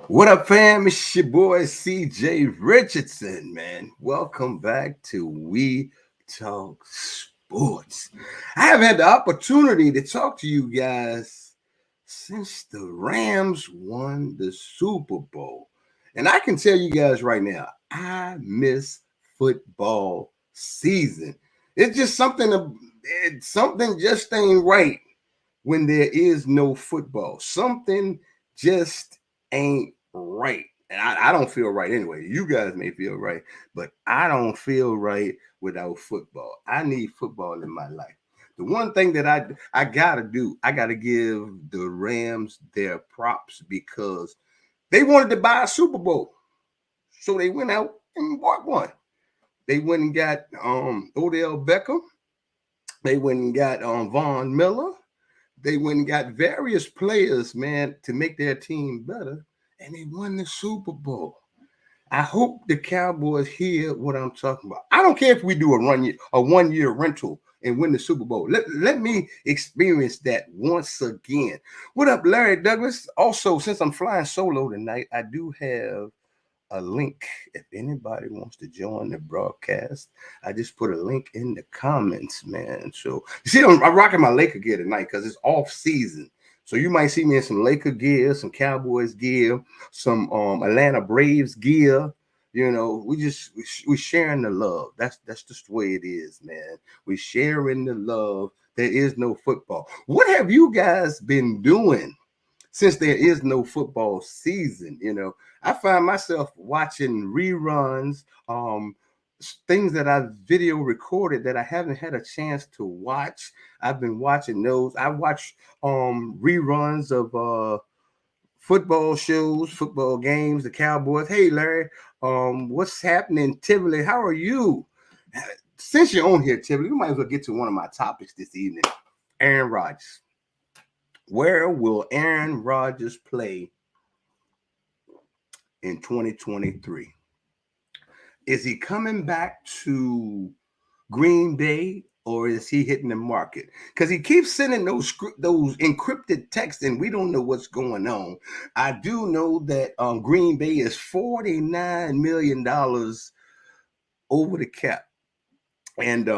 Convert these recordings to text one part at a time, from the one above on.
What up, fam? It's your boy CJ Richardson, man. Welcome back to We Talk Sports. I have had the opportunity to talk to you guys since the Rams won the Super Bowl. And I can tell you guys right now, I miss football season. It's just something just ain't right when there is no football. Something just ain't right. And I don't feel right anyway. You guys may feel right, but I don't feel right without football. I need football in my life. The one thing that I gotta do, I gotta give the Rams their props because they wanted to buy a Super Bowl. So they went out and bought one. They went and got Odell Beckham. They went and got Von Miller. They went and got various players, man, to make their team better, and they won the Super Bowl. I hope the Cowboys hear what I'm talking about. I don't care if we do a 1 year rental and win the Super Bowl. Let me experience that once again. What up, Larry Douglas? Also, since I'm flying solo tonight, I do have a link if anybody wants to join the broadcast. I just put a link in the comments, man. So you see, I'm rocking my Laker gear tonight because it's off season. So you might see me in some Laker gear, some Cowboys gear, some Atlanta Braves gear. You know, we sharing the love. That's just the way it is, man. We sharing the love. There is no football. What have you guys been doing since there is no football season? I find myself watching reruns, things that I video recorded that I haven't had a chance to watch. I've been watching those. I watch reruns of football shows, football games, the Cowboys. Hey Larry, what's happening, Tivoli? How are you? Since you're on here, Tivoli, we might as well get to one of my topics this evening. Aaron Rodgers. Where will Aaron Rodgers play in 2023? Is he coming back to Green Bay or is he hitting the market? Because he keeps sending those encrypted texts and we don't know what's going on. I do know that Green Bay is $49 million over the cap. And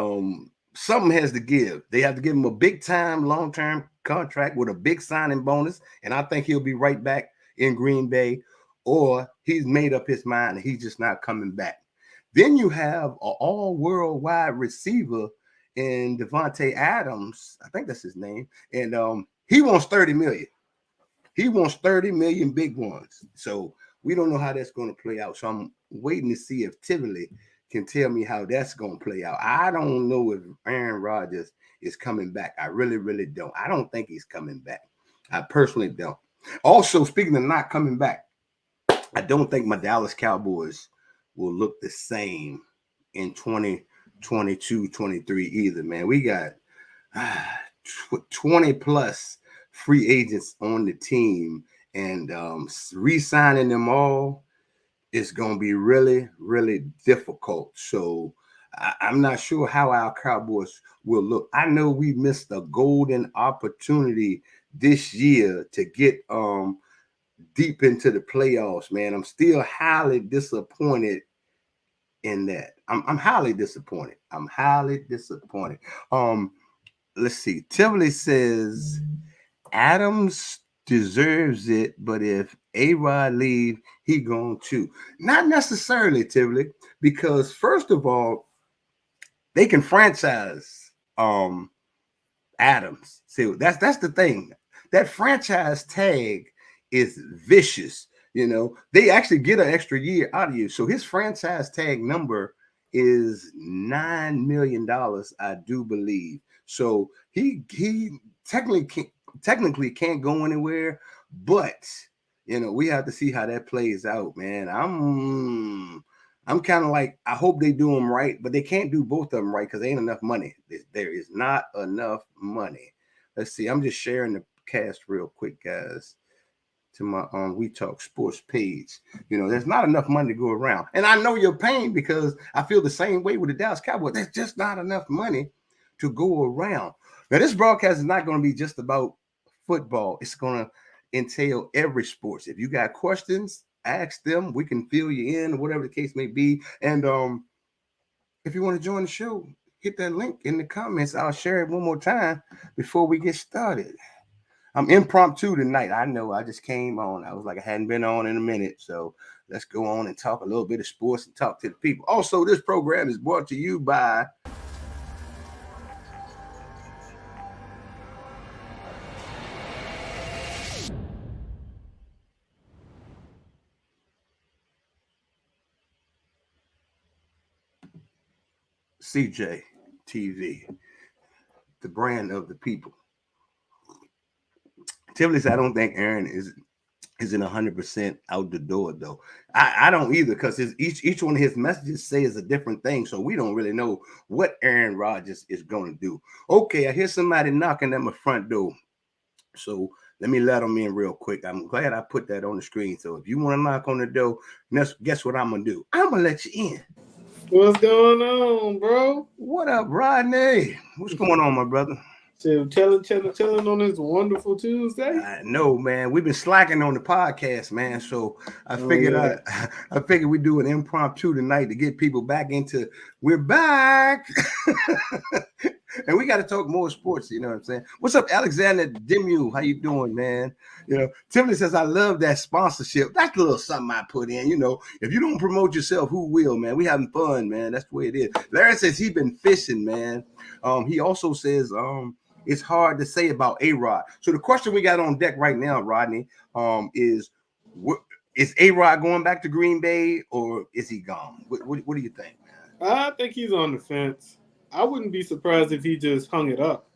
something has to give. They have to give him a big time, long term contract with a big signing bonus. And I think he'll be right back in Green Bay, or he's made up his mind and he's just not coming back. Then you have an all worldwide receiver in Devontae Adams. I think that's his name. And he wants 30 million. He wants 30 million big ones. So we don't know how that's going to play out. So I'm waiting to see if Tivoli can tell me how that's going to play out. I don't know if Aaron Rodgers is coming back. I really, really don't. I don't think he's coming back. I personally don't. Also, speaking of not coming back, I don't think my Dallas Cowboys will look the same in 2022, 23 either, man. We got 20 plus free agents on the team, and re-signing them all is going to be really, really difficult. So I'm not sure how our Cowboys will look. I know we missed a golden opportunity this year to get deep into the playoffs, man. I'm still highly disappointed in that. I'm highly disappointed. I'm highly disappointed. Let's see. Tivoli says Adams deserves it, but if A-Rod leave, he going to. Not necessarily, Tivoli, because first of all, they can franchise Adams. See, that's the thing. That franchise tag is vicious. They actually get an extra year out of you. So his franchise tag number is $9 million, I do believe. So he technically can't go anywhere, but we have to see how that plays out, man. I'm kind of like, I hope they do them right, but they can't do both of them right because there ain't enough money. There is not enough money. Let's see. I'm just sharing the cast real quick, guys, to my We Talk Sports page. There's not enough money to go around. And I know your pain because I feel the same way with the Dallas Cowboys. There's just not enough money to go around. Now, this broadcast is not going to be just about football. entail every sports. If you got questions, ask them. We can fill you in, whatever the case may be. And if you want to join the show, hit that link in the comments. I'll share it one more time before we get started. I'm impromptu tonight. I know I just came on. I was like, I hadn't been on in a minute. So let's go on and talk a little bit of sports and talk to the people. Also, this program is brought to you by CJTv, the brand of the people. Typically, I don't think Aaron isn't 100% out the door though. I don't either, because each one of his messages says a different thing, so we don't really know what Aaron Rodgers is going to do. Okay, I hear somebody knocking at my front door, so let me let them in real quick. I'm glad I put that on the screen. So if you want to knock on the door, guess what I'm gonna do? I'm gonna let you in. What's going on, bro? What up, Rodney? What's going on, my brother? So chilling on this wonderful Tuesday. I know, man. We've been slacking on the podcast, man. So I figured I figured we do an impromptu tonight to get people back into. We're back, and we got to talk more sports. You know what I'm saying? What's up, Alexander Demu? How you doing, man? You know, Tiffany says I love that sponsorship. That's a little something I put in. You know, if you don't promote yourself, who will, man? We having fun, man. That's the way it is. Larry says he's been fishing, man. He also says it's hard to say about A-Rod. So the question we got on deck right now, Rodney, is A-Rod going back to Green Bay, or is he gone? What do you think, man? I think he's on the fence. I wouldn't be surprised if he just hung it up.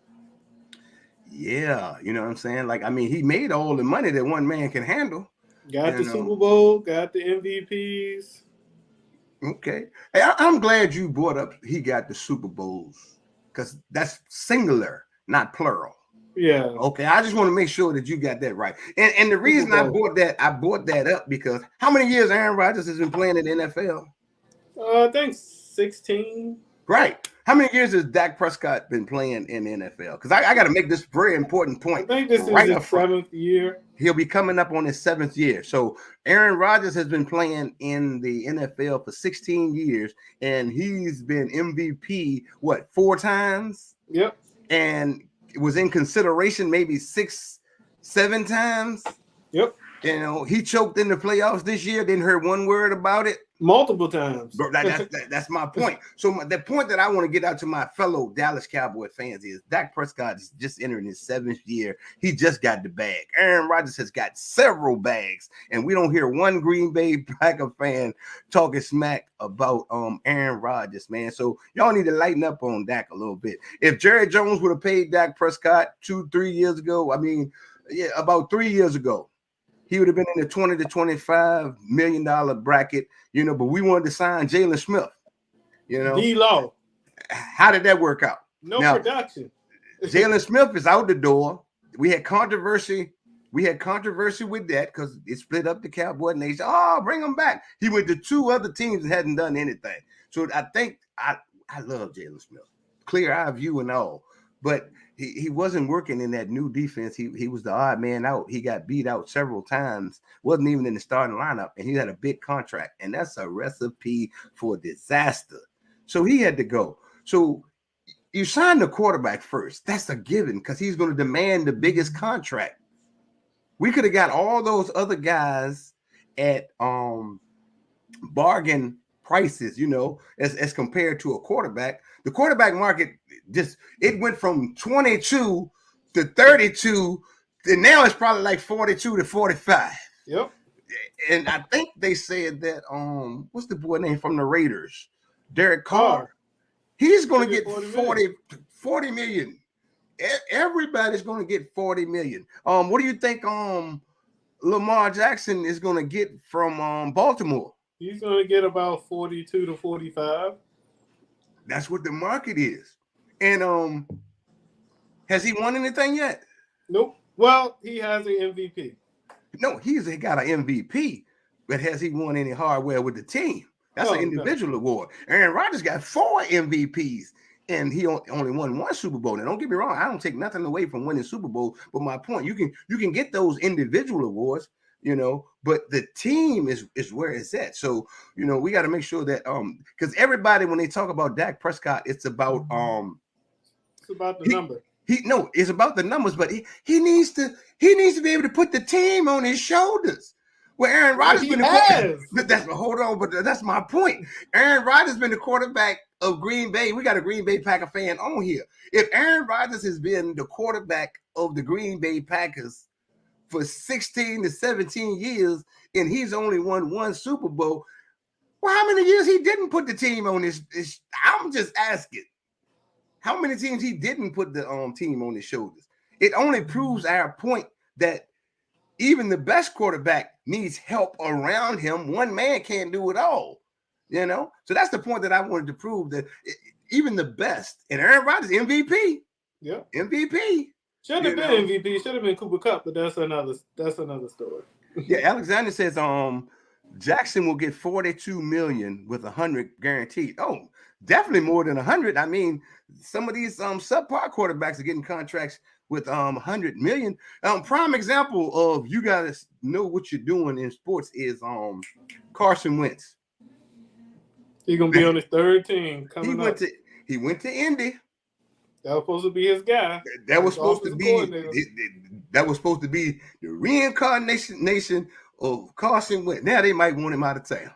Yeah, you know what I'm saying? Like, I mean, he made all the money that one man can handle. Got the Super Bowl, got the MVPs. Okay. Hey, I'm glad you brought up he got the Super Bowls, because that's singular, not plural. Yeah. Okay. I just want to make sure that you got that right. And the reason I brought that up because how many years Aaron Rodgers has been playing in the NFL? I think 16. Right. How many years has Dak Prescott been playing in the NFL? Because I got to make this very important point. I think this is his 7th year. He'll be coming up on his 7th year. So Aaron Rodgers has been playing in the NFL for 16 years, and he's been MVP, 4 times? Yep. And it was in consideration maybe 6, 7 times. Yep. You know, he choked in the playoffs this year. Didn't hear one word about it. Multiple times. Bro, that's my point. So the point that I want to get out to my fellow Dallas Cowboy fans is Dak Prescott is just entering his 7th year. He just got the bag. Aaron Rodgers has got several bags, and we don't hear one Green Bay Packer fan talking smack about Aaron Rodgers, man. So y'all need to lighten up on Dak a little bit. If Jerry Jones would have paid Dak Prescott 2-3 years ago, about 3 years ago, he would have been in the $20 to $25 million bracket, you know, but we wanted to sign Jalen Smith, you know. D-Law. How did that work out? No production. Jalen Smith is out the door. We had controversy with that because it split up the Cowboy Nation. Oh, bring him back. He went to 2 other teams and hadn't done anything. So I think I love Jalen Smith. Clear eye view and all. But he wasn't working in that new defense. He was the odd man out. He got beat out several times. Wasn't even in the starting lineup, and he had a big contract. And that's a recipe for disaster. So he had to go. So you sign the quarterback first. That's a given because he's going to demand the biggest contract. We could have got all those other guys at bargain prices, you know, as compared to a quarterback. The quarterback market it went from 22 to 32, and now it's probably like 42 to 45. Yep. And I think they said that what's the boy name from the Raiders? Derek Carr. He's going to get 40 million. Everybody's going to get 40 million. What do you think Lamar Jackson is going to get from Baltimore? He's going to get about 42 to 45. That's what the market is. And has he won anything yet? Nope. Well, he has an MVP. No, he's got an MVP, but has he won any hardware with the team? That's an individual award. Aaron Rodgers got 4 MVPs. and he only won one Super Bowl. Now, don't get me wrong, I don't take nothing away from winning Super Bowl, but my point, you can get those individual awards, but the team is where it's at. So, we got to make sure that because everybody, when they talk about Dak Prescott, it's about it's about the number. It's about the numbers, but he needs to be able to put the team on his shoulders. Well, Aaron Rodgers been hold on, but that's my point. Aaron Rodgers been the quarterback of Green Bay. We got a Green Bay Packer fan on here. If Aaron Rodgers has been the quarterback of the Green Bay Packers for 16 to 17 years, and he's only won one Super Bowl, well, how many years he didn't put the team on his I'm just asking. How many teams he didn't put the team on his shoulders? It only proves our point that even the best quarterback needs help around him. One man can't do it all, So that's the point that I wanted to prove, that even the best, and Aaron Rodgers, MVP. Yeah. MVP. Should have been MVP. Should have been Cooper Kupp, but that's another story. Yeah, Alexander says Jackson will get $42 million with $100 guaranteed. Oh, definitely more than $100. I mean, some of these subpar quarterbacks are getting contracts with $100 million. Prime example of you guys know what you're doing in sports is Carson Wentz. He's gonna be on his third team coming up. He went to Indy. That was supposed to be his guy. That was supposed to be the reincarnation of Carson Wentz. Now they might want him out of town.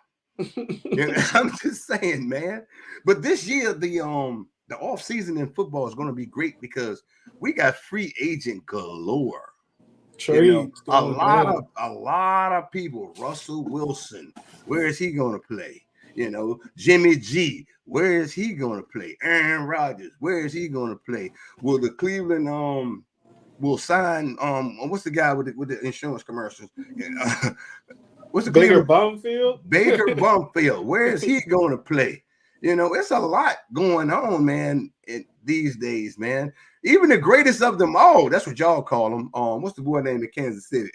I'm just saying, man. But this year, the off season in football is going to be great because we got free agent galore. Trades. A lot of people. Russell Wilson, where is he going to play? Jimmy G, where is he going to play? Aaron Rodgers, where is he going to play? Will the Cleveland will sign what's the guy with the insurance commercials? What's the Baker Bumfield? Baker Bumfield, where is he going to play? It's a lot going on, man, these days, man. Even the greatest of them all, that's what y'all call him. What's the boy named in Kansas City?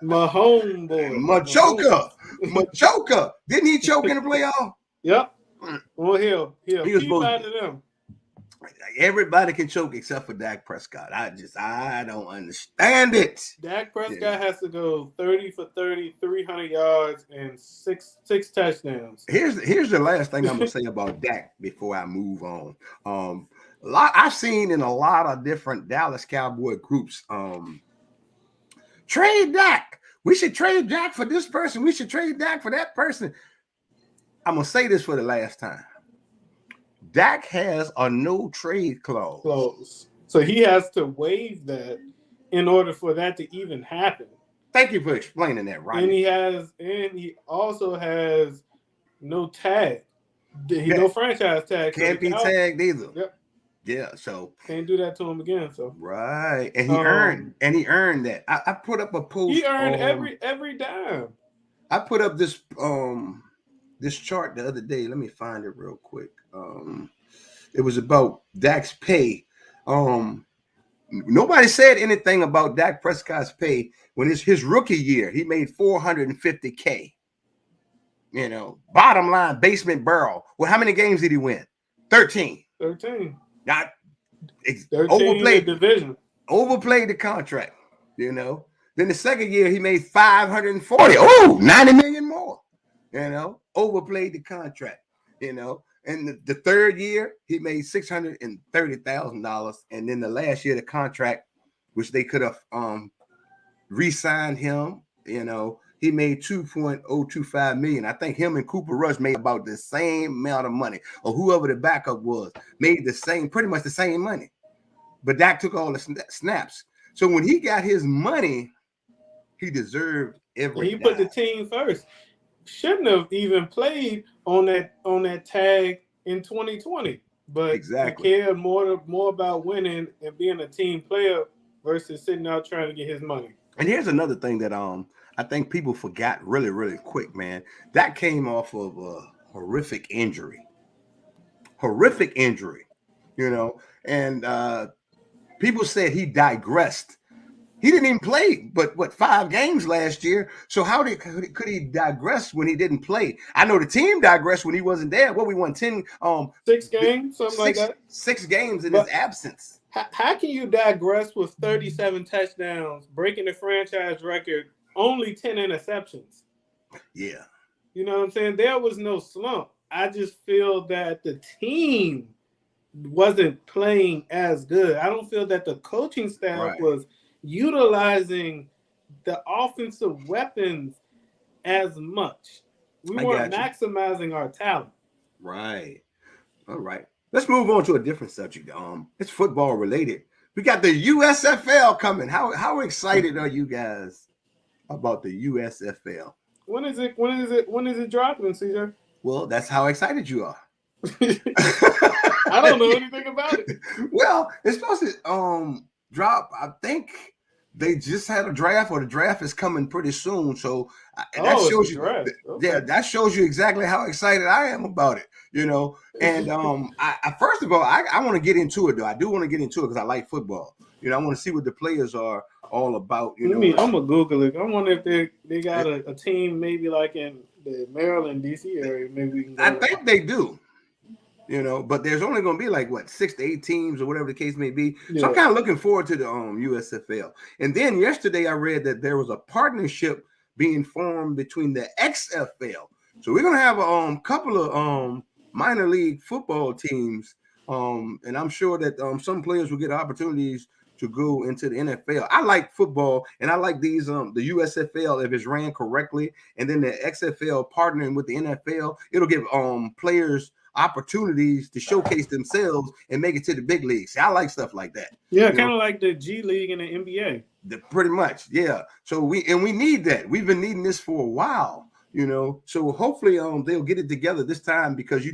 My homeboy. Machoka. Didn't he choke in the playoff? Yep. Well, he was both of them. Everybody can choke except for Dak Prescott. I don't understand it. Dak Prescott has to go 30 for 30, 300 yards, and six touchdowns. Here's the last thing I'm gonna say about Dak before I move on. I've seen in a lot of different Dallas Cowboy groups, trade Dak. We should trade Dak for this person. We should trade Dak for that person. I'm gonna say this for the last time. Dak has a no trade clause. So he has to waive that in order for that to even happen. Thank you for explaining that, right? And he also has no tag. No franchise tag. Can't be tagged either. Yep. Yeah, so can't do that to him again. So right, and he earned that. I put up a post. He earned every dime. I put up this this chart the other day. Let me find it real quick. It was about Dak's pay. Nobody said anything about Dak Prescott's pay when it's his rookie year. He made $450K. Bottom line, basement barrel. Well, how many games did he win? 13. Not 13 overplayed division. Overplayed the contract. Then the second year he made $540. Oh, $90 million more. Overplayed the contract. And the third year, he made $630,000. And then the last year, the contract, which they could have re-signed him, he made $2.025 million. I think him and Cooper Rush made about the same amount of money, or whoever the backup was, made pretty much the same money. But Dak took all the snaps. So when he got his money, he deserved every dime. He put the team first. Shouldn't have even played on that tag in 2020, but exactly. He cared more about winning and being a team player versus sitting out trying to get his money. And here's another thing that I think people forgot really, really quick, man. That came off of a horrific injury, and people said he digressed He didn't even play, but what, 5 games last year? So could he digress when he didn't play? I know the team digressed when he wasn't there. What, we won 10 6 games, something like that. 6 games in his But absence. how can you digress with 37 touchdowns, breaking the franchise record, only 10 interceptions? Yeah. You know what I'm saying? There was no slump. I just feel that the team wasn't playing as good. I don't feel that the coaching staff was utilizing the offensive weapons as much. We weren't maximizing our talent. Right. All right. Let's move on to a different subject. It's football related. We got the USFL coming. How excited are you guys about the USFL? When is it dropping, CJ? Well, that's how excited you are. I don't know anything about it. Well, it's supposed to drop. I think they just had a draft, or the draft is coming pretty soon. So that shows you, yeah, that shows you exactly how excited I am about it. You know, and I first of all, I want to get into it though. I do want to get into it because I like football. You know, I want to see what the players are all about. You know, I'm gonna Google it. I wonder if they got a team maybe like in the Maryland, DC area. Maybe we can go. I think they do. You know, but there's only going to be like 6 to 8 teams or whatever the case may be. Yeah. So I'm kind of looking forward to the USFL. And then yesterday I read that there was a partnership being formed between the XFL. So we're going to have a couple of minor league football teams, and I'm sure that some players will get opportunities to go into the NFL. I like football, and I like these the USFL if it's ran correctly, and then the XFL partnering with the NFL. It'll give players opportunities to showcase themselves and make it to the big leagues. I like stuff like that. Yeah, kind of like the G League and the NBA. Pretty much, yeah. So we need that. We've been needing this for a while, you know. So hopefully they'll get it together this time, because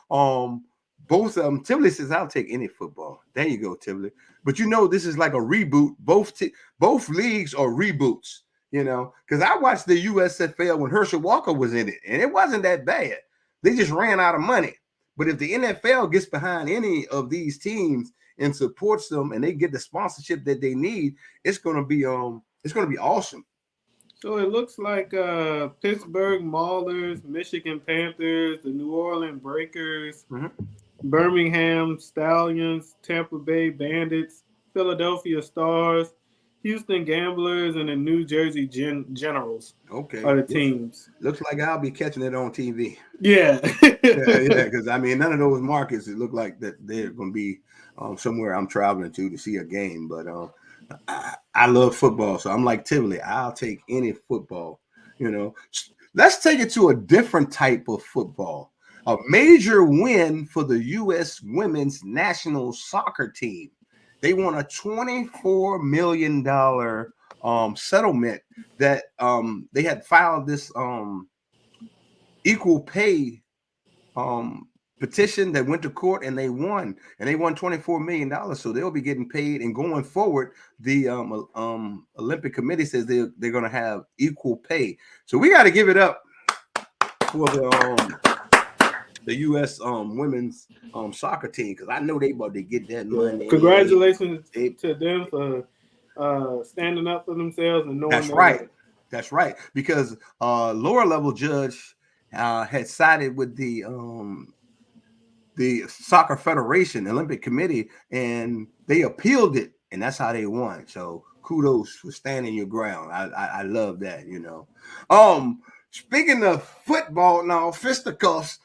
both of them. Tivoli says I'll take any football. There you go, Tivoli. But this is like a reboot. Both leagues are reboots, you know, because I watched the USFL when Herschel Walker was in it, and it wasn't that bad. They just ran out of money. But if the NFL gets behind any of these teams and supports them, and they get the sponsorship that they need, it's gonna be awesome. So it looks like Pittsburgh Maulers, Michigan Panthers, the New Orleans Breakers, Birmingham Stallions, Tampa Bay Bandits, Philadelphia Stars, Houston Gamblers, and the New Jersey Generals. Okay, are the teams. Looks like I'll be catching it on TV. Yeah, yeah. Because I mean, none of those markets it look like that they're going to be somewhere I'm traveling to see a game. But I love football, so I'm like Tivoli. I'll take any football. You know, let's take it to a different type of football. A major win for the U.S. women's national soccer team. They won a $24 million settlement that they had filed this equal pay petition that went to court, and they won. And they won $24 million. So they'll be getting paid. And going forward, the Olympic Committee says they're going to have equal pay. So we got to give it up for the U.S. Women's soccer team, because I know they about to get that money. Congratulations to them for standing up for themselves and knowing that's right. That's right. Because lower level judge had sided with the Soccer Federation, Olympic Committee, and they appealed it, and that's how they won. So kudos for standing your ground. I love that, you know. Speaking of football now, fisticuffs.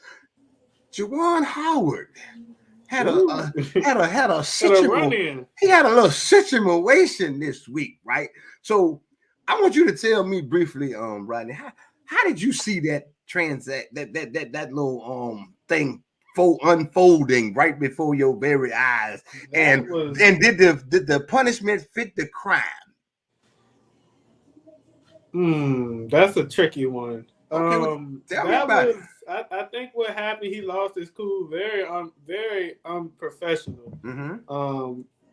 Juwan Howard had a situation. He had a little situation this week, right? So I want you to tell me briefly, Rodney, how did you see that that little thing unfolding right before your very eyes? And did the punishment fit the crime? That's a tricky one. Okay, tell me about it. I think what happened, he lost his cool, very unprofessional.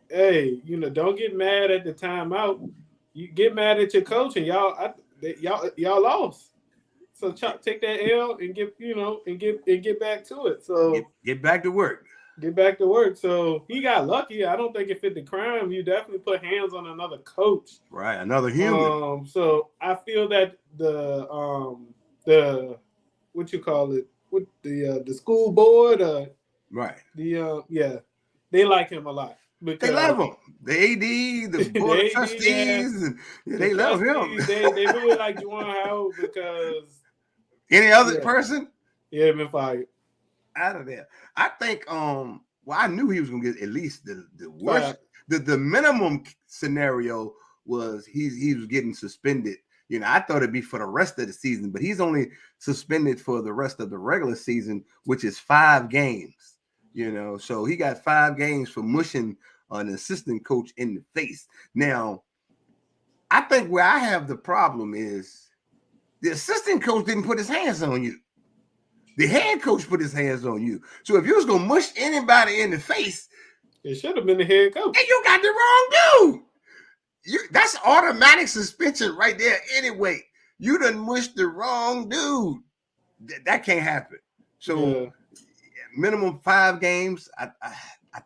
Hey, don't get mad at the timeout. You get mad at your coach, and y'all lost. So take that L and get back to it. So get back to work. Get back to work. So he got lucky. I don't think it fit the crime. You definitely put hands on another coach. Right, another human. So I feel that the what you call it with the school board, Right. yeah, they like him a lot They because love him. The AD, the the board of AD, yeah, trustees, and the they love him. trustees, they really like Juwan Howard because Any other person yeah, been fired out of there. I think well, I knew he was gonna get at least the worst, the minimum scenario was he was getting suspended. You know, I thought it'd be for the rest of the season, but he's only suspended for the rest of the regular season, which is 5 games. You know, so he got 5 games for mushing an assistant coach in the face. Now, I think where I have the problem is the assistant coach didn't put his hands on you. The head coach put his hands on you. So if you was gonna mush anybody in the face, it should have been the head coach. And you got the wrong dude. That's automatic suspension right there. Anyway, you done mushed the wrong dude. That can't happen. So minimum 5 games. I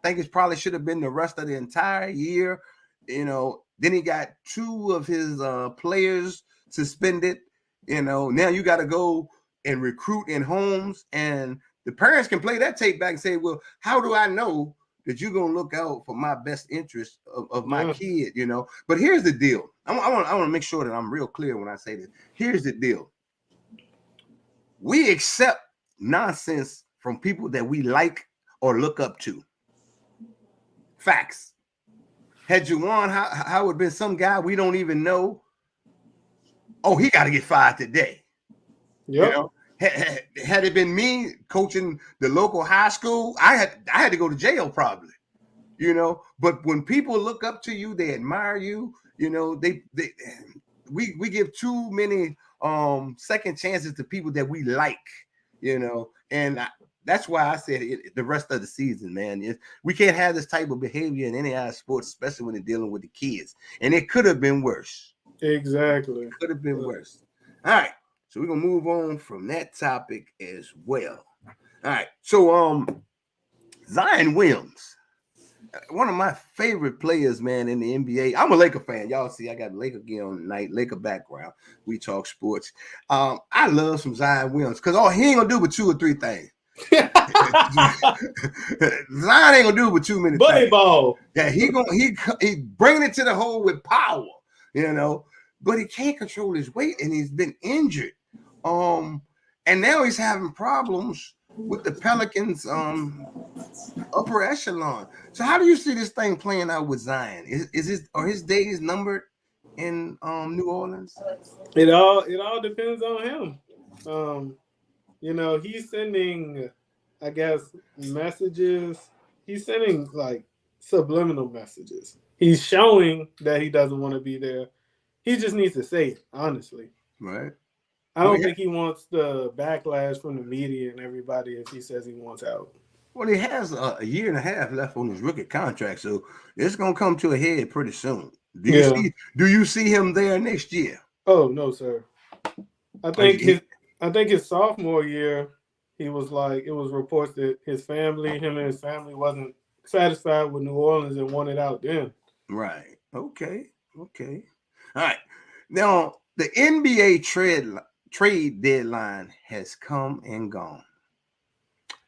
think it probably should have been the rest of the entire year. You know, then he got 2 of his players suspended. You know, now you got to go and recruit in homes, and the parents can play that tape back and say, well, how do I know that you're going to look out for my best interest of my kid, you know? But here's the deal. I want to make sure that I'm real clear when I say this. Here's the deal. We accept nonsense from people that we like or look up to. Facts. Had Juwan Howard been some guy we don't even know, oh, he got to get fired today. Yep. You know? Had it been me coaching the local high school, I had to go to jail probably, you know. But when people look up to you, they admire you, you know. We give too many second chances to people that we like, you know. And that's why I said the rest of the season, man, we can't have this type of behavior in any other sports, especially when they're dealing with the kids. And it could have been worse. Exactly. Could have been worse. All right. So we're gonna move on from that topic as well. All right. So Zion Williams, one of my favorite players, man, in the NBA. I'm a Laker fan. Y'all see, I got Laker gear on tonight, Laker background. We talk sports. I love some Zion Williams because he ain't gonna do but 2 or 3 things. Zion ain't gonna do but too many bully ball. Yeah, he bringing it to the hole with power, you know. But he can't control his weight, and he's been injured. And now he's having problems with the Pelicans upper echelon. So how do you see this thing playing out with Zion? Are his days numbered in New Orleans? It all depends on him. You know, he's sending, I guess, messages. He's sending like subliminal messages. He's showing that he doesn't want to be there. He just needs to say it, honestly. Right. I don't think he wants the backlash from the media and everybody if he says he wants out. Well, he has a year and a half left on his rookie contract, so it's gonna come to a head pretty soon. Do you see him there next year? Oh no, sir. I think his sophomore year, he was like, it was reports that him and his family wasn't satisfied with New Orleans and wanted out then. Right. Okay. All right. Now the NBA trade deadline has come and gone.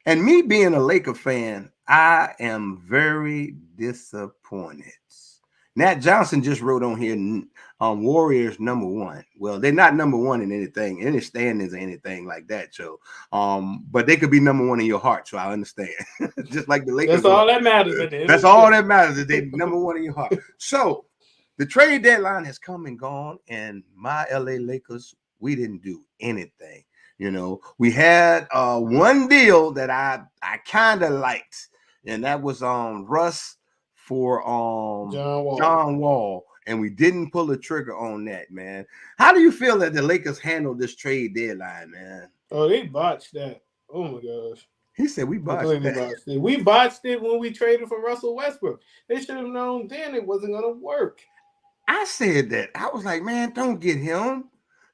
And me being a Laker fan, I am very disappointed. Nat Johnson just wrote on here, Warriors #1. Well, they're not #1 in anything, any standings or anything like that. So, but they could be #1 in your heart. So I understand. Just like the Lakers. That's all that matters. That's all that matters. That they're #1 in your heart. So the trade deadline has come and gone, and my LA Lakers, we didn't do anything. You know, we had one deal that I kind of liked, and that was Russ for John Wall, and we didn't pull the trigger on that, man. How do you feel that the Lakers handled this trade deadline, man? Oh, they botched that. Oh my gosh. He said we botched it. We botched it when we traded for Russell Westbrook. They should have known then it wasn't going to work. I said that. I was like, man, don't get him.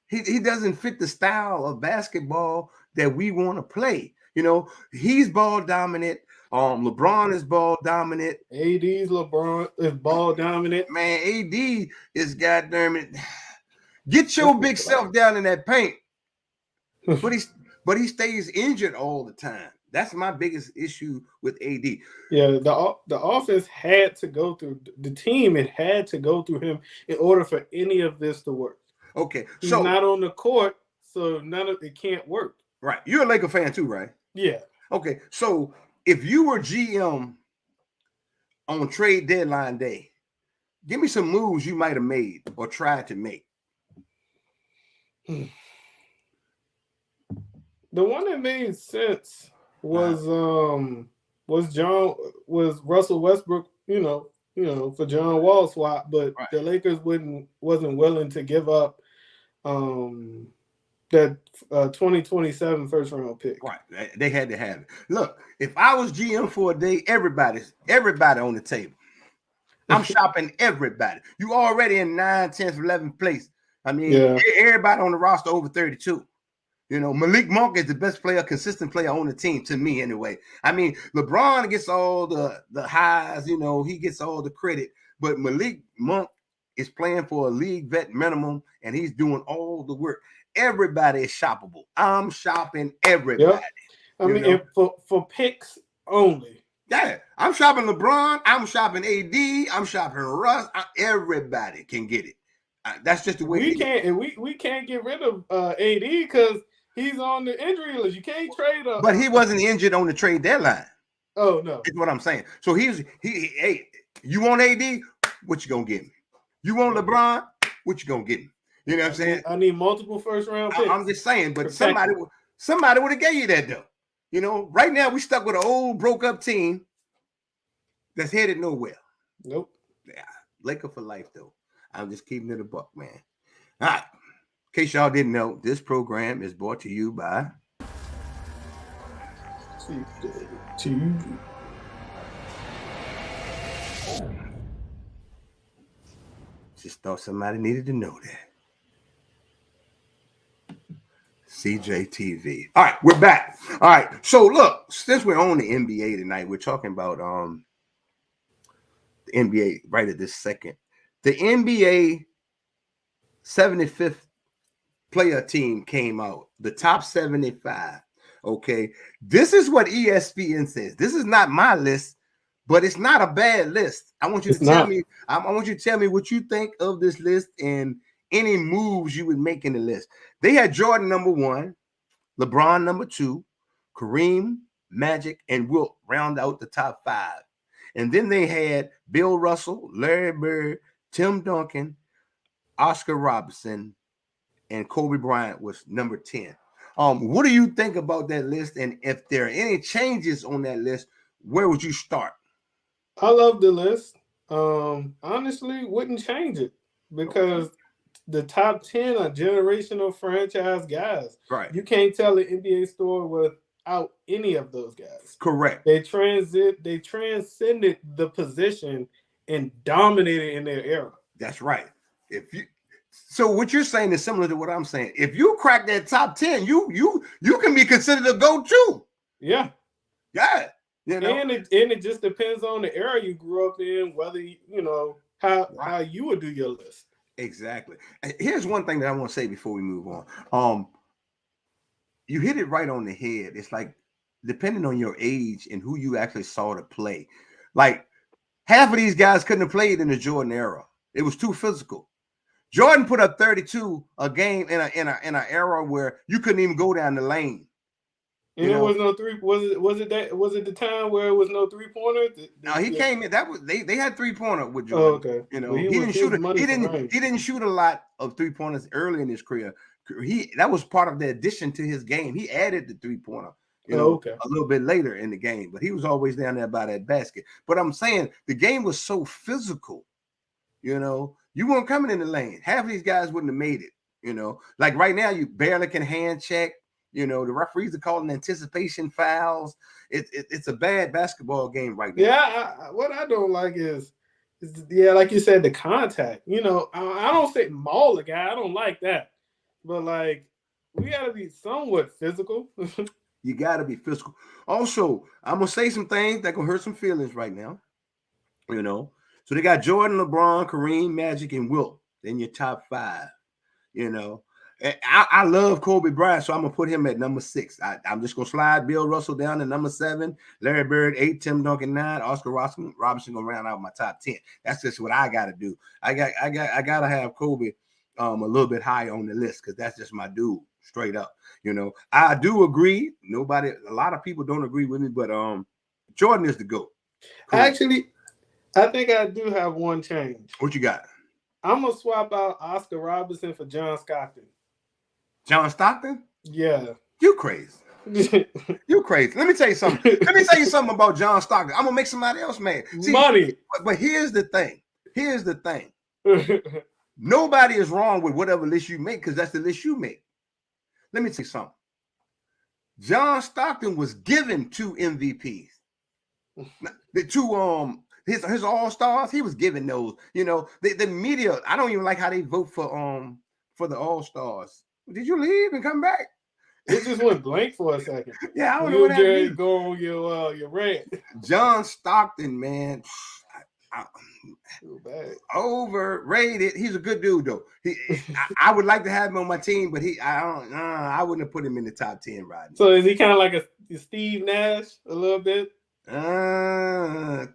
He doesn't fit the style of basketball that we want to play. You know, he's ball dominant. LeBron is ball dominant. LeBron is ball dominant. Man, AD is goddamn it. Get your big self down in that paint. But he stays injured all the time. That's my biggest issue with AD. Yeah, the offense had to go through the team. It had to go through him in order for any of this to work. Okay, he's not on the court, so none of it can't work. Right, you're a Laker fan too, right? Yeah. Okay, so if you were GM on trade deadline day, give me some moves you might have made or tried to make. The one that made sense was Russell Westbrook, for John Wall swap, but the Lakers wasn't willing to give up that 2027 first round pick. Right, they had to have it. Look, if I was GM for a day, everybody on the table. I'm shopping everybody. You already in 9th, 10th, 11th place. I mean, everybody on the roster over 32. Malik Monk is the best player, consistent player on the team, to me anyway. I mean, LeBron gets all the highs, he gets all the credit, but Malik Monk is playing for a league vet minimum, and he's doing all the work. Everybody is shoppable. I'm shopping everybody. Yep. I mean, for picks only. Yeah, I'm shopping LeBron. I'm shopping AD. I'm shopping Russ. Everybody can get it. That's just the way we can't get rid of AD because he's on the injury list. You can't trade him. But he wasn't injured on the trade deadline. Oh no, that's what I'm saying. So hey, you want AD? What you gonna get me? You want LeBron? What you gonna get me? You know what I'm saying? I need multiple first round picks. I'm just saying, but somebody would have gave you that though. Right now we stuck with an old broke up team that's headed nowhere. Nope. Yeah, Laker for life though. I'm just keeping it a buck, man. All right. In case y'all didn't know, this program is brought to you by CJTv. Just thought somebody needed to know that. CJTv. All right, we're back. All right. So look, since we're on the NBA tonight, we're talking about the NBA right at this second. The NBA 75th player team came out, the top 75. Okay, this is what ESPN says. This is not my list, but it's not a bad list. I want you to tell me. I want you to tell me what you think of this list and any moves you would make in the list. They had Jordan number 1, LeBron number 2, Kareem, Magic, and Wilt round out the top 5. And then they had Bill Russell, Larry Bird, Tim Duncan, Oscar Robertson, and Kobe Bryant was number 10. What do you think about that list? And if there are any changes on that list, where would you start? I love the list. Honestly, wouldn't change it because the top 10 are generational franchise guys. Right. You can't tell the NBA story without any of those guys. Correct. They transcended the position and dominated in their era. That's right. So what you're saying is similar to what I'm saying. If you crack that top 10, you can be considered a go-to. Yeah. Yeah. And it just depends on the era you grew up in, whether how you would do your list. Exactly. Here's one thing that I want to say before we move on. You hit it right on the head. It's like depending on your age and who you actually saw to play. Like half of these guys couldn't have played in the Jordan era. It was too physical. Jordan put up 32 a game in an era where you couldn't even go down the lane. And there was no three. Was it the time where it was no 3-pointer? No, he came in. That was they had 3-pointer with Jordan. Oh, okay. Well, he didn't shoot a lot of 3-pointers early in his career. That was part of the addition to his game. He added the 3-pointer, a little bit later in the game, but he was always down there by that basket. But I'm saying the game was so physical, you weren't coming in the lane. Half of these guys wouldn't have made it, like right now you barely can hand check. The referees are calling anticipation fouls. It's a bad basketball game right now. Yeah, what I don't like is like you said, the contact. I don't say maul a guy. I don't like that. But like, we got to be somewhat physical. You got to be physical. Also, I'm gonna say some things that gonna hurt some feelings right now. You know, so they got Jordan, LeBron, Kareem, Magic, and Wilt in your top 5. You know, and I love Kobe Bryant, so I'm gonna put him at number 6. I'm just gonna slide Bill Russell down to number 7, Larry Bird 8, Tim Duncan 9, Oscar Robinson gonna round out my top 10. That's just what I gotta do. I gotta have Kobe a little bit higher on the list because that's just my dude, straight up. You know, I do agree. A lot of people don't agree with me, but Jordan is the GOAT. Cool. Actually, I think I do have one change. What you got? I'm going to swap out Oscar Robertson for John Stockton. John Stockton? Yeah. You crazy. You crazy. Let me tell you something. Let me tell you something about John Stockton. I'm going to make somebody else mad. See, money. But here's the thing. Here's the thing. Nobody is wrong with whatever list you make because that's the list you make. Let me tell you something. John Stockton was given 2 MVPs. The 2 his all-stars, he was giving those. You know, the media, I don't even like how they vote for the all-stars. Did you leave and come back? It just went blank for a second. Yeah, I don't know what that means. Go on your rant. John Stockton, man. Overrated. He's a good dude though. I would like to have him on my team, but I wouldn't have put him in the top 10 right now. So is he kind of like a Steve Nash a little bit? I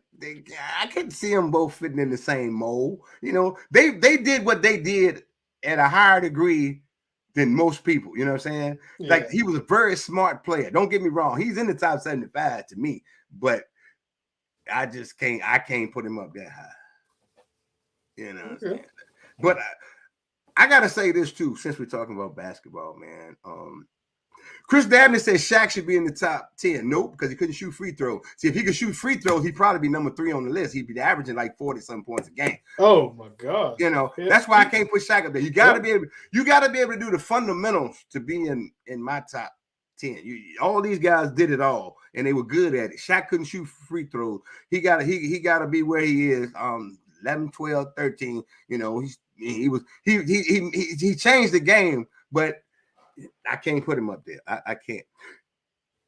couldn't see them both fitting in the same mold. You know, they did what they did at a higher degree than most people. You know what I'm saying? Yeah. Like he was a very smart player. Don't get me wrong. He's in the top 75 to me, but I can't put him up that high. You know what I'm saying? But I gotta say this too, since we're talking about basketball, man. Chris Dabney said Shaq should be in the top 10. Nope, because he couldn't shoot free throws. See, if he could shoot free throws, he'd probably be number 3 on the list. He'd be averaging like 40-some points a game. Oh my God. You know, that's why I can't put Shaq up there. You gotta be able to do the fundamentals to be in my top 10. All these guys did it all, and they were good at it. Shaq couldn't shoot free throws. He gotta be where he is. 11, 12, 13. You know, he changed the game, but I can't put him up there. I can't.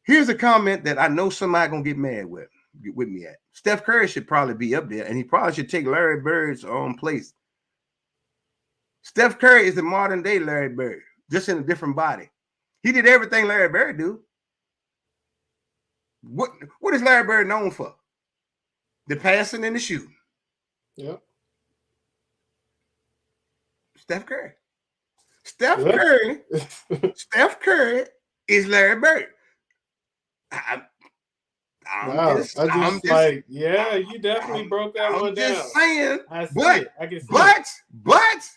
Here's a comment that I know somebody gonna get mad with me at. Steph Curry should probably be up there, and he probably should take Larry Bird's place. Steph Curry is the modern day Larry Bird, just in a different body. He did everything Larry Bird do. What is Larry Bird known for? The passing and the shooting. Yeah. Steph Curry. Steph Curry is Larry Bird. You definitely broke that one down. I'm just saying, I can see but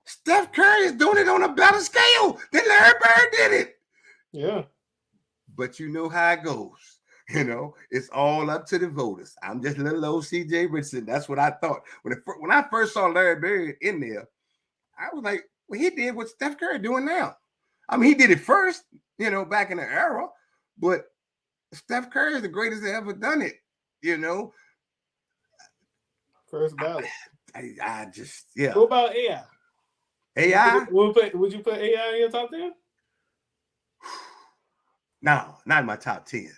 Steph Curry is doing it on a better scale than Larry Bird did it. Yeah. But you know how it goes. You know, it's all up to the voters. I'm just little old CJ Richardson. That's what I thought. When I first saw Larry Bird in there, I was like, well, he did what Steph Curry doing now. I mean, he did it first, you know, back in the era, but Steph Curry is the greatest that ever done it, you know. First ballot. I just, yeah. What about AI? AI? Would you put AI in your top 10? No, not in my top 10.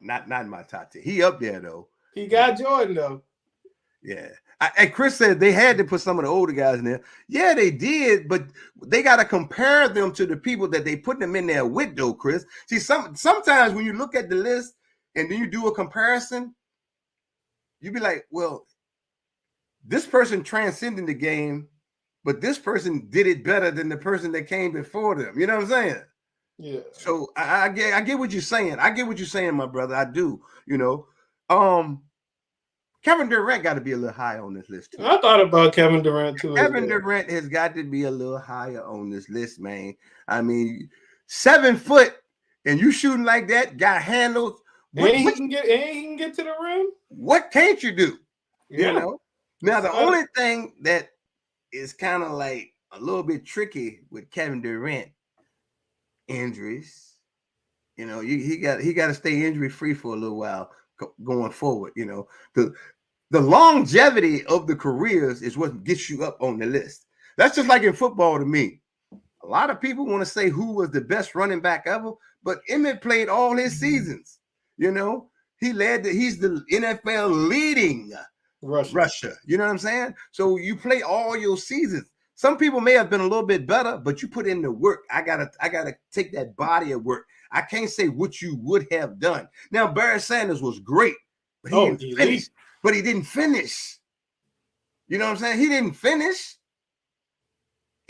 Not in my top 10. He up there though. He got Jordan though. Yeah. And Chris said they had to put some of the older guys in there. Yeah, they did, but they got to compare them to the people that they put them in there with, though, Chris. See, sometimes when you look at the list and then you do a comparison, you be like, well, this person transcended the game, but this person did it better than the person that came before them. You know what I'm saying? Yeah. So I get what you're saying. I get what you're saying, my brother. I do. You know, Kevin Durant got to be a little higher on this list too. I thought about Kevin Durant too. Kevin Durant has got to be a little higher on this list, man. I mean, 7 foot and you shooting like that, got handles. And he can get to the rim. What can't you do? Yeah. You know. Now the only thing that is kind of like a little bit tricky with Kevin Durant, injuries. You know, he got to stay injury free for a little while going forward. You know, the longevity of the careers is what gets you up on the list. That's just like in football to me. A lot of people want to say who was the best running back ever, but Emmett played all his seasons. You know, he's the NFL leading rusher. You know what I'm saying? So you play all your seasons. Some people may have been a little bit better, but you put in the work. I gotta take that body of work. I can't say what you would have done. Now, Barry Sanders was great, but he didn't finish. But he didn't finish. You know what I'm saying? He didn't finish.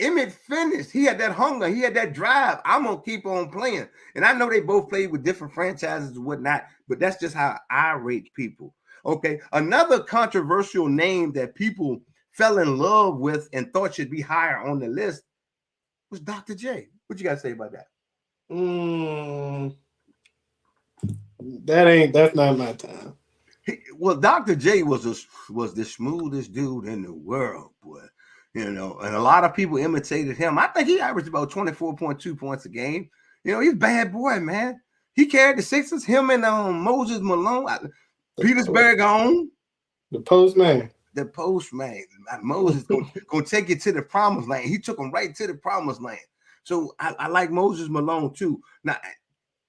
Emmett finished. He had that hunger. He had that drive. I'm going to keep on playing. And I know they both played with different franchises and whatnot, but that's just how I rate people. Okay. Another controversial name that people fell in love with and thought should be higher on the list was Dr. J. What you got to say about that? That's not my time. Well, Dr. J was the smoothest dude in the world, boy. You know, and a lot of people imitated him. I think he averaged about 24.2 points a game. You know, he's a bad boy, man. He carried the Sixers, him and Moses Malone, Petersburg on. The postman. The postman. Moses gonna take you to the promised land. He took him right to the promised land. So I like Moses Malone too. Now,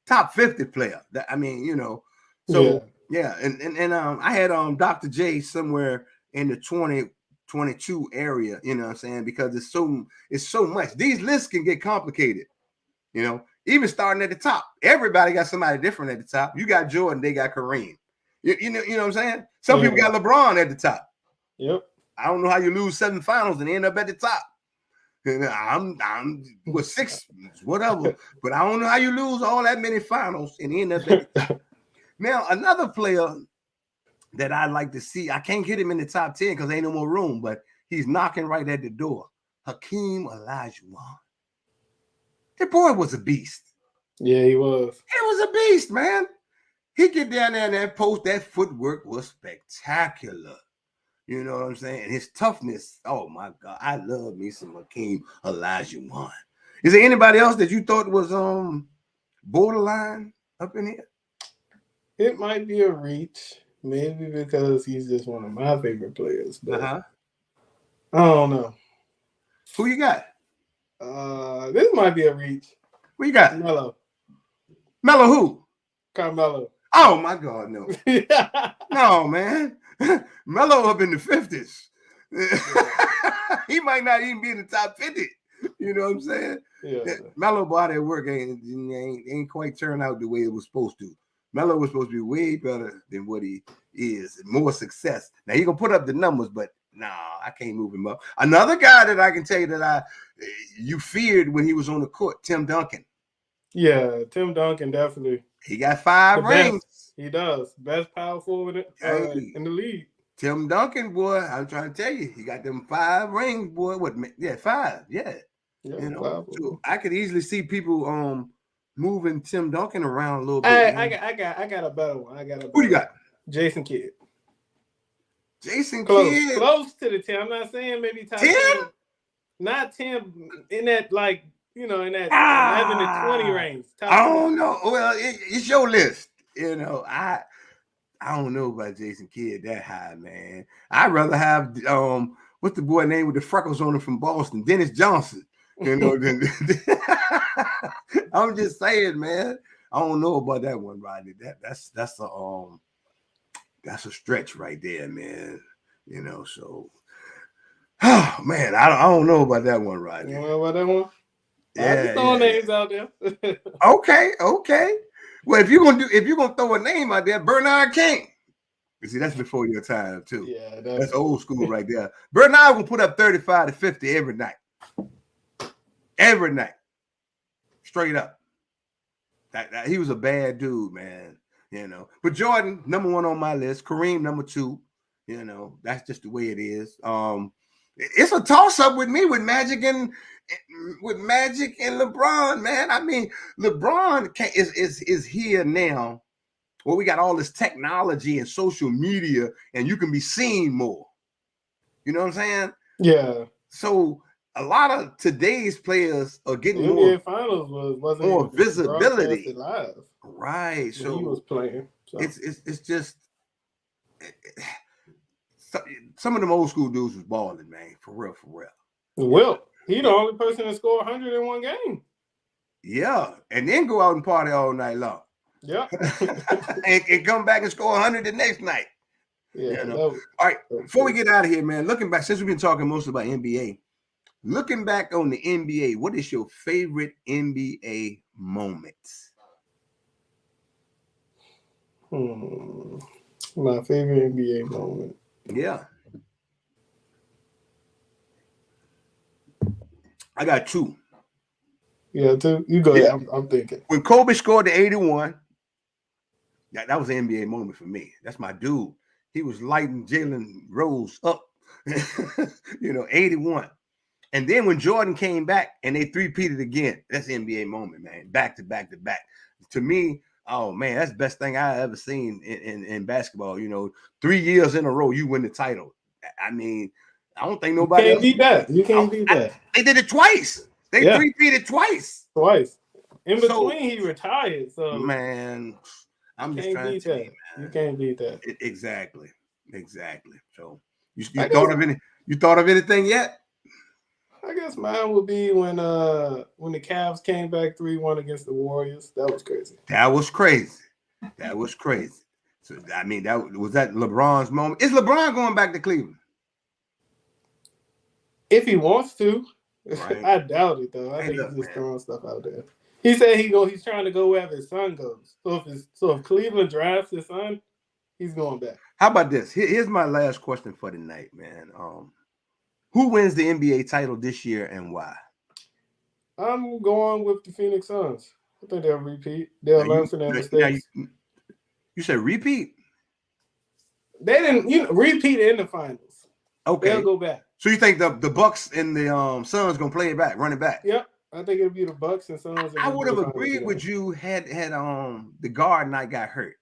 top 50 player. I mean, you know, so yeah. And I had Dr. J somewhere in the 2022 area, you know what I'm saying? Because it's so much. These lists can get complicated, you know, even starting at the top. Everybody got somebody different at the top. You got Jordan, they got Kareem. You know what I'm saying? Some people got LeBron at the top. Yep. I don't know how you lose 7 finals and end up at the top. And I'm with 6, whatever, but I don't know how you lose all that many finals and end up at the top. Now, another player that I'd like to see, I can't get him in the top 10 because ain't no more room, but he's knocking right at the door. Hakeem Olajuwon. That boy was a beast. Yeah, he was. He was a beast, man. He get down there and that post, that footwork was spectacular. You know what I'm saying? And his toughness, oh my God, I love me some Hakeem Olajuwon. Is there anybody else that you thought was borderline up in here? It might be a reach. Maybe because he's just one of my favorite players. But I don't know. Who you got? This might be a reach. Who you got? Melo. Melo who? Carmelo. Oh my God, no. No, man. Melo up in the 50s. He might not even be in the top 50. You know what I'm saying? Yeah. Melo body of work ain't quite turned out the way it was supposed to. Melo was supposed to be way better than what he is, more success. Now he gonna put up the numbers, but I can't move him up. Another guy that I can tell you that you feared when he was on the court, Tim Duncan. Yeah, Tim Duncan definitely. He got 5 rings. He does. Best power forward in the league. Tim Duncan, boy, I'm trying to tell you, he got them 5 rings, boy. What? Yeah, 5. Yeah. You know, so I could easily see people moving Tim Duncan around a little bit. I got a better one. Who you got? Jason Kidd. Jason Kidd. Close to the 10. I'm not saying maybe top 10. Not 10 in that, like, you know, in that 11 to 20 range. I don't know. Well, it's your list. You know, I don't know about Jason Kidd that high, man. I'd rather have what's the boy name with the freckles on him from Boston, Dennis Johnson. You know, I'm just saying, man. I don't know about that one, Rodney. That's a stretch right there, man. You know, so oh man, I don't know about that one, Rodney. You know about that one? Yeah, just throwing names out there. Okay. Well, if you're gonna throw a name out there, Bernard King. You see, that's before your time too. Yeah, that's old school right there. Bernard will put up 35 to 50 every night. Every night. Straight up. That he was a bad dude, man. You know. But Jordan, number 1 on my list. Kareem, number 2. You know, that's just the way it is. It's a toss-up with me with Magic and LeBron, man. I mean, LeBron is here now. Well, we got all this technology and social media, and you can be seen more. You know what I'm saying? Yeah. So a lot of today's players are getting more finals wasn't more visibility. Live. Right. So he was playing. So. It's just some of them old school dudes was balling, man. For real. Well, he the only person that scored 100 in one game. Yeah, and then go out and party all night long. Yeah. and come back and score 100 the next night. Yeah. You know? All right, before we get out of here, man, looking back, since we've been talking mostly about NBA, looking back on the NBA, what is your favorite NBA moments? My favorite NBA moment. Yeah. I got two. Yeah, two. You go ahead. I'm thinking. When Kobe scored the 81, that was an NBA moment for me. That's my dude. He was lighting Jalen Rose up, 81. And then when Jordan came back and they three-peated again, that's an NBA moment, man. Back to back to back. To me, oh man, that's the best thing I ever seen in basketball. 3 years in a row, you win the title. I mean, I don't think nobody else beat that. You can't beat that. They did it twice. They three-peated twice. In between, he retired. So man, I'm just trying to tell you, man. You can't beat that. Exactly. So you thought of anything yet? I guess mine would be when the Cavs came back 3-1 against the Warriors. That was crazy. That was crazy. So I mean, was that LeBron's moment. Is LeBron going back to Cleveland? If he wants to. Right. I doubt it though. I think he's just throwing stuff out there. He said he's trying to go wherever his son goes. So if Cleveland drafts his son, he's going back. How about this? Here's my last question for the night, man. Who wins the NBA title this year and why? I'm going with the Phoenix Suns. I think they'll repeat. They'll learn from their mistakes. You said repeat? They didn't repeat in the finals. Okay. They'll go back. So you think the Bucks and the Suns gonna play it back, run it back? Yep. I think it'll be the Bucks and Suns. I would have agreed with you had the guard not got hurt.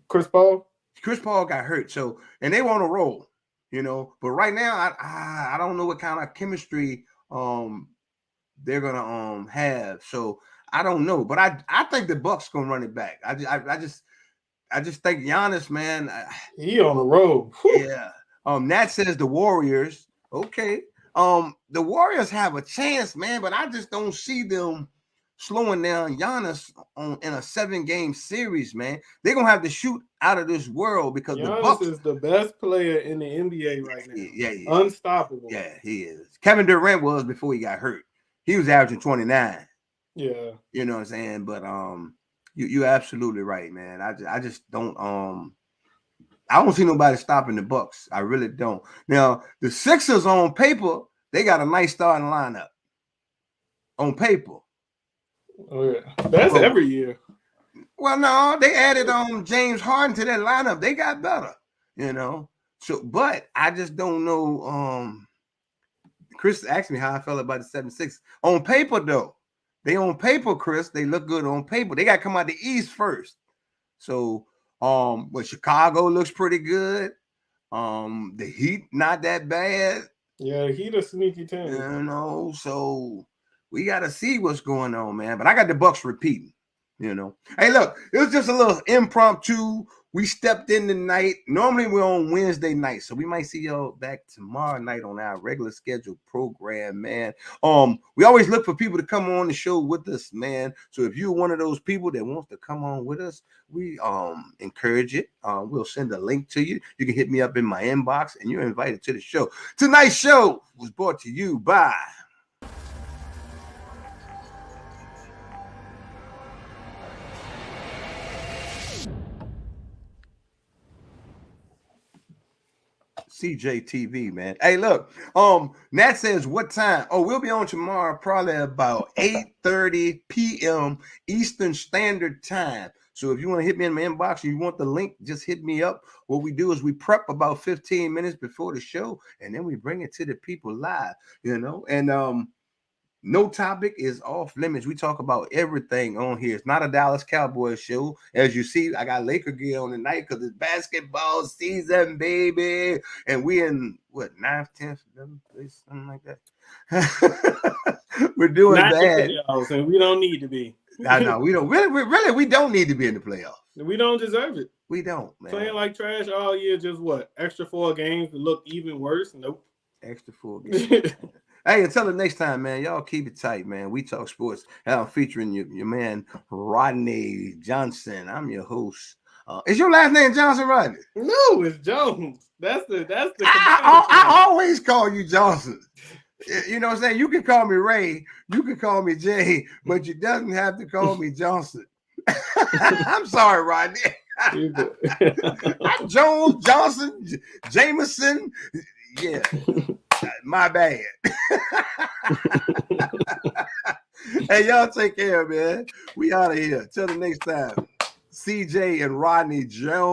Chris Paul. Chris Paul got hurt, so and they want to roll. But right now I don't know what kind of chemistry they're gonna have. So I don't know, but I think the Bucks gonna run it back. I just think Giannis, man, he on the road. Yeah. Nat says the Warriors. Okay. The Warriors have a chance, man, but I just don't see them slowing down Giannis in a 7-game series, man. They're gonna have to shoot out of this world because Giannis the Bucks is the best player in the NBA right now. Yeah, unstoppable. Yeah, he is. Kevin Durant was before he got hurt. He was averaging 29. Yeah, you know what I'm saying. But you're absolutely right, man. I just don't I don't see nobody stopping the Bucks. I really don't. Now the Sixers on paper, they got a nice starting lineup. On paper. Oh yeah, that's every year. Well, no, they added James Harden to that lineup. They got better, So, but I just don't know. Chris asked me how I felt about the 76 on paper, though. They on paper, Chris. They look good on paper. They got to come out the East first. So, but Chicago looks pretty good. The Heat not that bad. Yeah, the Heat a sneaky team. So we got to see what's going on, man. But I got the Bucks repeating. Hey, look, it was just a little impromptu. We stepped in tonight. Normally we're on Wednesday night, so we might see y'all back tomorrow night on our regular scheduled program, man. We always look for people to come on the show with us, man. So if you're one of those people that wants to come on with us, we encourage it. We'll send a link to you. You can hit me up in my inbox, and you're invited to the show. Tonight's show was brought to you by CJTv, man. Hey, look, Nat says what time? Oh, we'll be on tomorrow, probably about 8:30 p.m. Eastern Standard Time. So if you want to hit me in my inbox and you want the link, just hit me up. What we do is we prep about 15 minutes before the show, and then we bring it to the people live, and no topic is off limits. We talk about everything on here. It's not a Dallas Cowboys show. As you see, I got Laker gear on tonight because it's basketball season, baby. And we in, 9th, 10th, 11th place, something like that. We're doing not bad. And we don't need to be. No, we don't. Really, we don't need to be in the playoffs. We don't deserve it. We don't, man. Playing like trash all year, just what? Extra 4 games to look even worse? Nope. Extra 4 games. Hey, until the next time, man. Y'all keep it tight, man. We Talk Sports. I'm featuring your man Rodney Johnson. I'm your host. Is your last name Johnson, Rodney? No, it's Jones. That's the. I always call you Johnson. You know what I'm saying? You can call me Ray, you can call me Jay, but you doesn't have to call me Johnson. I'm sorry, Rodney. I'm Jones, Johnson, Jameson. Yeah, my bad. Hey, y'all take care, man. We out of here. Till the next time. CJ and Rodney Jones.